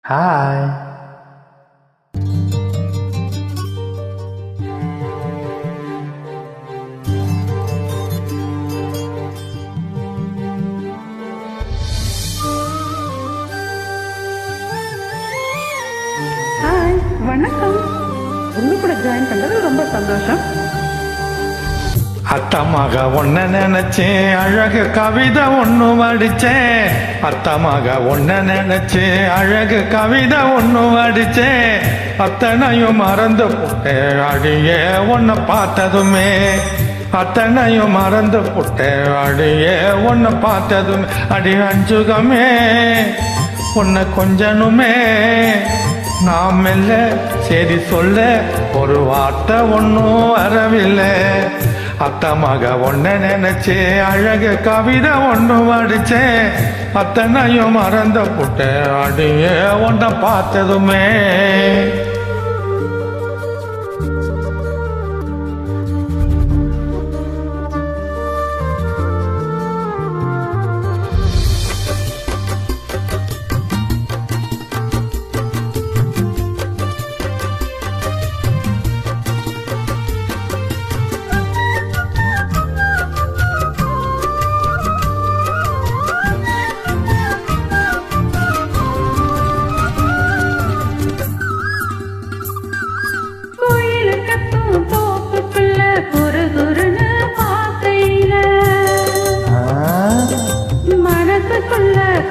Hi. Hi, வணக்கம். உங்க கூட ஜாயின் பண்றது ரொம்ப சந்தோஷம். அத்தமாக ஒன்ன நினைச்சேன், அழகு கவிதை ஒண்ணு அடிச்சேன். அத்தமாக ஒன்ன நினைச்சேன், அழகு கவிதை ஒண்ணு அடிச்சேன். அத்தனையும் மறந்து போட்டேன் அடியே உன்னை பார்த்ததுமே. அத்தனையும் மறந்து போட்டேன் அடியே உன்னை பார்த்ததுமே. அடி அஞ்சுகமே உன்னை கொஞ்சனுமே. நாம் மெல்ல சரி சொல்ல ஒரு வார்த்தை ஒன்னும் வரவில்லை. அத்தமாக ஒன்ன நினைச்சே, அழகு கவிதை ஒண்ணு அடிச்சேன். அத்தனையும் மறந்த புட்ட அடியே ஒன்ன பார்த்ததுமே.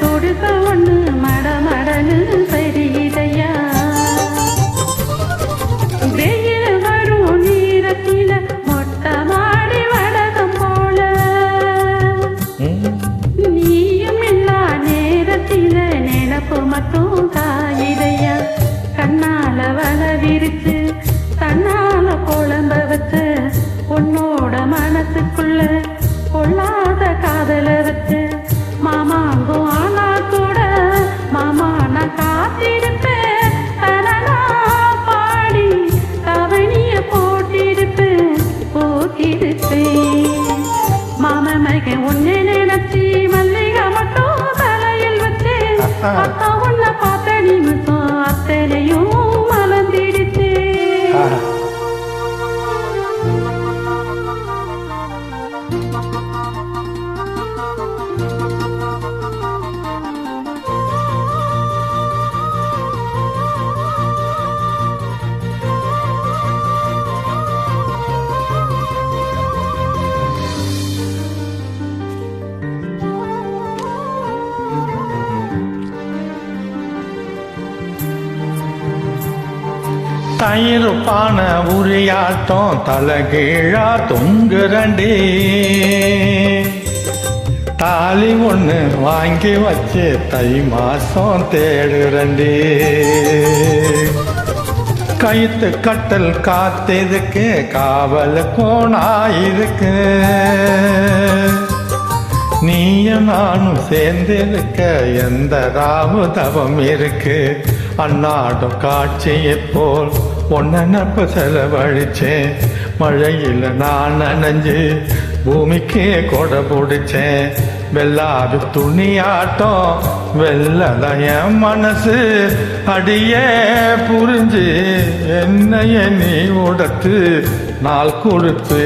கொடுக்க ஒண்ணு மடமடனு பெரியதையா. வெயில் வரும் நீரத்தில மொட்டை மாடி வடகம் போல. நீயும் இல்லா நேரத்தில நினப்பு மட்டும் காயிதையா. கண்ணால வள விரிச்சு தன்னால குழம்ப வச்சு உன்னோட மனசுக்குள்ள கொள்ளாத காதல வச்சு மாமாங்கும் ஆனா கூட மாமா நான் காத்திருப்பேன். தனனா பாடி கவனிய போட்டிருப்பேன் போக்கிருப்பேன். மாம மகன் ஒன்னே நினைச்சி மல்லிகை மட்டும் தலையில் வச்சேன். அக்கா உன்னை பார்த்த நிமிஷம் அத்தனையும் மலர்ந்திடுச்சு. தயிர் பான உரியாட்டம் தலகீழா தொங்குறண்டி. தாலி ஒண்ணு வாங்கி வச்சு தை மாசம் தேடுறண்டி. கைத்து கட்டல் காத்திருக்கு காவலுக்கும் நாயிருக்கு. நீயும் நானும் சேர்ந்திருக்க எந்த ராவு தவம் இருக்கு. அந்நாடும் காட்சியை போல் ஒன்னப்ப செலவழிச்சேன். மழையில் நான் நனைஞ்சு பூமிக்கே கொடை பிடிச்சேன். வெள்ளாது துணியாட்டம் வெள்ளதான் என் மனசு. அடியே புரிஞ்சு என்னைய நீ உடத்து நாள் கொடுத்து.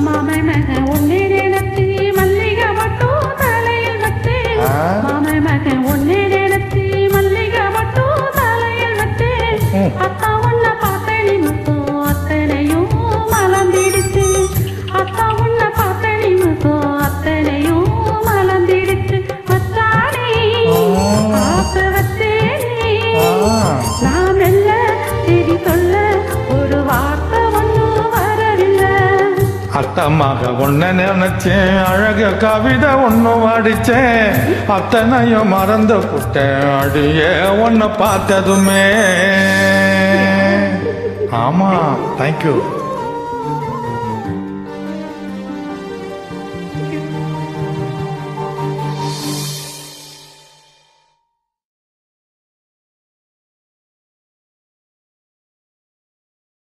மாமை மகன் ஒன்னே நினைச்சி மல்லிகை மட்டும் தலையில் வச்சேன். மாமை மகன் ஒன்னே நினைச்சி மல்லிகை மட்டும் தலையில் வச்சேன். அத்தா உன்னை பார்த்த நிமிஷம் அத்தனையும் மலர்ந்திடுச்சு. அத்தா உன்னை பார்த்த நிமிஷம் அத்தனையும் மலர்ந்திடுச்சு. வச்சானே காசு வச்சேனே நான் மெல்ல சரி சொல்ல ஒரு வார்த்தை ஒன்னும் வரவில்லை. அத்தமாக ஒன்ன நினைச்சேன், அழக கவிதை ஒன்னும் அடிச்சேன். அத்தனையும் மறந்து புட்டேன் அடியே உன்னை பார்த்ததுமே. ஆமா, தேங்க்யூ.